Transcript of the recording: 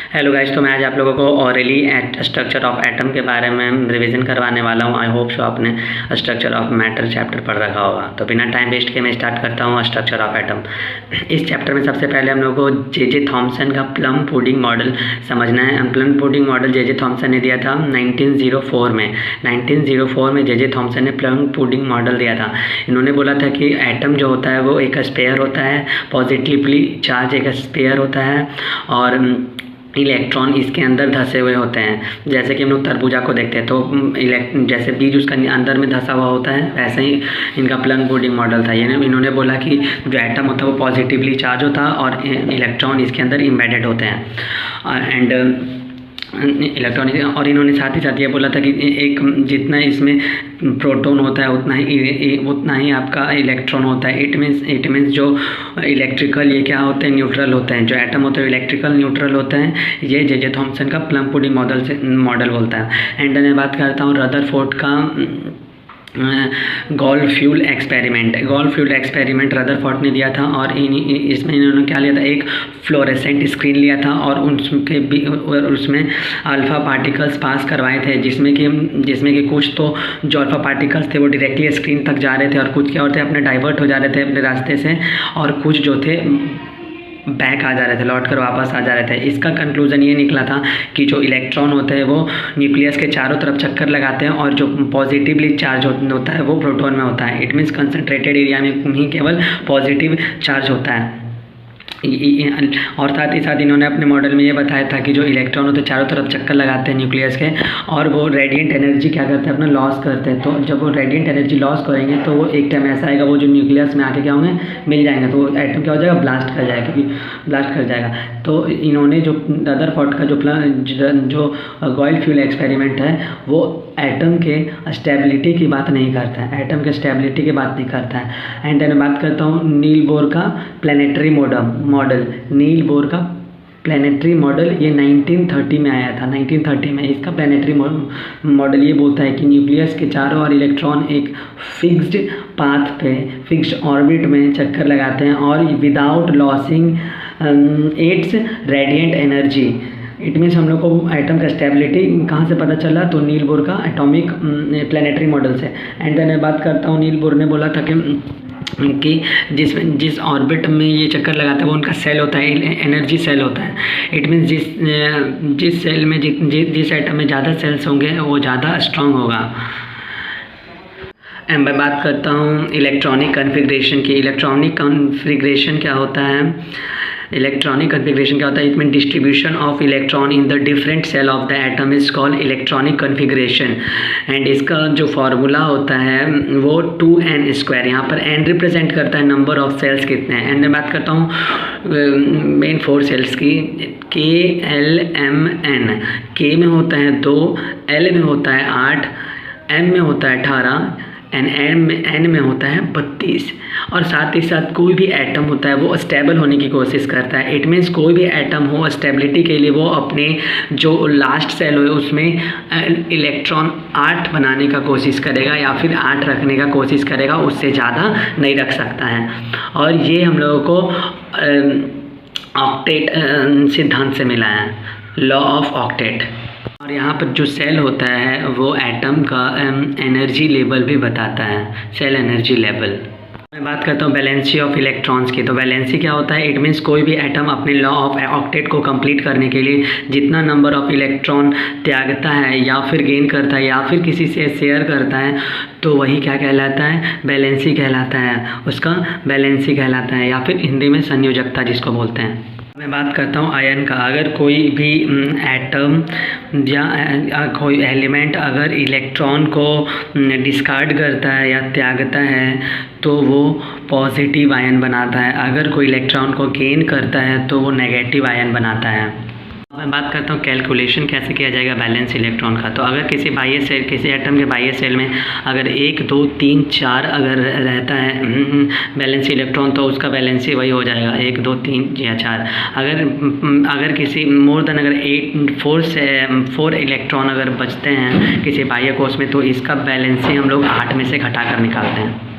Hello guys, तो मैं आज आप लोगों को ऑरली स्ट्रक्चर ऑफ एटम के बारे में रिवीजन करवाने वाला हूं। आई होप सो आपने स्ट्रक्चर ऑफ मैटर चैप्टर पढ़ रखा होगा। तो बिना टाइम वेस्ट किए मैं स्टार्ट करता हूं स्ट्रक्चर ऑफ एटम। इस चैप्टर में सबसे पहले हम लोग को जे थॉमसन का प्लम पुडिंग मॉडल समझना है। Plum pudding model J Thomson ने दिया था 1904 में। 1904 में जे थॉमसन ने प्लम पुडिंग मॉडल दिया था। इन्होंने बोला था कि एटम जो होता है वो एक स्पेयर होता है, पॉजिटिवली चार्ज एक स्पेयर होता है और इलेक्ट्रॉन इसके अंदर धंसे हुए होते हैं। जैसे कि हम लोग तरबूजा को देखते हैं तो जैसे बीज उसका अंदर में धंसा हुआ होता है, वैसे ही इनका प्लम पुडिंग मॉडल था। इन्होंने बोला कि जो एटम होता है वो पॉजिटिवली चार्ज होता है और इलेक्ट्रॉन इसके अंदर इम्बेडेड होते हैं एंड इलेक्ट्रॉन। और इन्होंने साथ ही साथ ये बोला था कि एक जितना इसमें प्रोटॉन होता है उतना ही आपका इलेक्ट्रॉन होता है। इट मीन्स जो इलेक्ट्रिकल ये क्या होते हैं, न्यूट्रल होते हैं। जो एटम होते हैं इलेक्ट्रिकल न्यूट्रल होते हैं। ये जे थॉमसन का प्लम पुडिंग मॉडल बोलता है। एंड मैं बात करता हूँ रदरफोर्ड का गॉल्फ फ्यूल एक्सपेरिमेंट रदरफोर्ड ने दिया था और इसमें इन्होंने क्या लिया था, एक फ्लोरेसेंट स्क्रीन लिया था और उसमें अल्फ़ा पार्टिकल्स पास करवाए थे, जिसमें कि कुछ तो जो अल्फ़ा पार्टिकल्स थे वो डायरेक्टली स्क्रीन तक जा रहे थे और कुछ क्या होते अपने डाइवर्ट हो जा रहे थे अपने रास्ते से, और कुछ जो थे बैक आ जा रहे थे, लौट कर वापस आ जा रहे थे। इसका कंक्लूजन ये निकला था कि जो इलेक्ट्रॉन होते हैं वो न्यूक्लियस के चारों तरफ चक्कर लगाते हैं और जो पॉजिटिवली चार्ज होता है वो प्रोटॉन में होता है। इट मीन्स कंसनट्रेटेड एरिया में ही केवल पॉजिटिव चार्ज होता है। और साथ ही साथ इन्होंने अपने मॉडल में ये बताया था कि जो इलेक्ट्रॉन होते हैं चारों तरफ चक्कर लगाते हैं न्यूक्लियस के और वो रेडिएंट एनर्जी क्या करते हैं अपना लॉस करते हैं। तो जब वो रेडिएंट एनर्जी लॉस करेंगे तो वो एक टाइम ऐसा आएगा वो जो न्यूक्लियस में आके क्या होंगे मिल जाएंगे, तो वो एटम क्या हो जाएगा ब्लास्ट कर जाएगा। तो इन्होंने जो रदरफोर्ड का जो गॉल्फ फ्यूल एक्सपेरिमेंट है वो एटम के स्टेबिलिटी की बात नहीं करता है, एटम के स्टेबिलिटी की बात नहीं करता है। एंड देन बात करता हूँ नील बोर का प्लानिटरी मॉडल। नील बोर का प्लानिटरी मॉडल ये 1930 में आया था। 1930 में इसका प्लानिटरी मॉडल ये बोलता है कि न्यूक्लियस के चारों ओर इलेक्ट्रॉन एक फिक्स्ड पाथ पे फिक्स्ड ऑर्बिट में चक्कर लगाते हैं और without losing it's radiant energy. It means हम लोग को एटम का स्टेबिलिटी कहाँ से पता चला, तो नील बोर का एटॉमिक प्लानिटरी मॉडल से। एंड देन मैं बात करता हूँ नील बोर ने बोला था कि जिस ऑर्बिट में ये चक्कर लगाता है वो उनका सेल होता है, एनर्जी सेल होता है। इट मीन्स जिस सेल में जिस एटम में ज़्यादा सेल्स होंगे वो ज़्यादा स्ट्रांग होगा। एंड मैं बात करता हूँ इलेक्ट्रॉनिक कन्फिग्रेशन की। इलेक्ट्रॉनिक कन्फिग्रेशन क्या होता है? It mean distribution of electron in the different cell of the atom is called electronic configuration. And इसका जो फार्मूला होता है वो 2n²। यहाँ पर n रिप्रेजेंट करता है नंबर ऑफ सेल्स कितने हैं। एंड मैं बात करता हूँ मेन 4 सेल्स की। K L M N। K में होता है 2, L में होता है 8, M में होता है 18 एंड N में होता है 32। और साथ ही साथ कोई भी एटम होता है वो स्टेबल होने की कोशिश करता है। इट मीन्स कोई भी एटम हो स्टेबिलिटी के लिए वो अपने जो लास्ट सेल हो उसमें इलेक्ट्रॉन 8 बनाने का कोशिश करेगा या फिर 8 रखने का कोशिश करेगा, उससे ज़्यादा नहीं रख सकता है। और ये हम लोगों को ऑक्टेट सिद्धांत से मिला है, लॉ ऑफ ऑक्टेट। और यहाँ पर जो सेल होता है वो एटम का एनर्जी लेवल भी बताता है, सेल एनर्जी लेवल। मैं बात करता हूँ वैलेंसी ऑफ इलेक्ट्रॉन्स की। तो वैलेंसी क्या होता है? इट मीन्स कोई भी एटम अपने लॉ ऑफ ऑक्टेट को कंप्लीट करने के लिए जितना नंबर ऑफ इलेक्ट्रॉन त्यागता है या फिर गेन करता है या फिर किसी से शेयर करता है तो वही क्या कहलाता है? वैलेंसी कहलाता है, उसका वैलेंसी कहलाता है या फिर हिंदी में संयोजकता जिसको बोलते हैं। मैं बात करता हूँ आयन का। अगर कोई भी एटम या कोई एलिमेंट अगर इलेक्ट्रॉन को डिस्कार्ड करता है या त्यागता है तो वो पॉजिटिव आयन बनाता है। अगर कोई इलेक्ट्रॉन को गेन करता है तो वो नेगेटिव आयन बनाता है। मैं बात करता हूँ कैलकुलेशन कैसे किया जाएगा बैलेंस इलेक्ट्रॉन का। तो अगर किसी एटम के बाह्य सेल में अगर 1 2 3 4 अगर रहता है बैलेंस इलेक्ट्रॉन तो उसका बैलेंसी वही हो जाएगा 1 2 3 या 4। अगर किसी मोर देन अगर 4 इलेक्ट्रॉन अगर बचते हैं किसी बाह्य कोश में तो इसका बैलेंसी हम लोग 8 में से घटा कर निकालते हैं।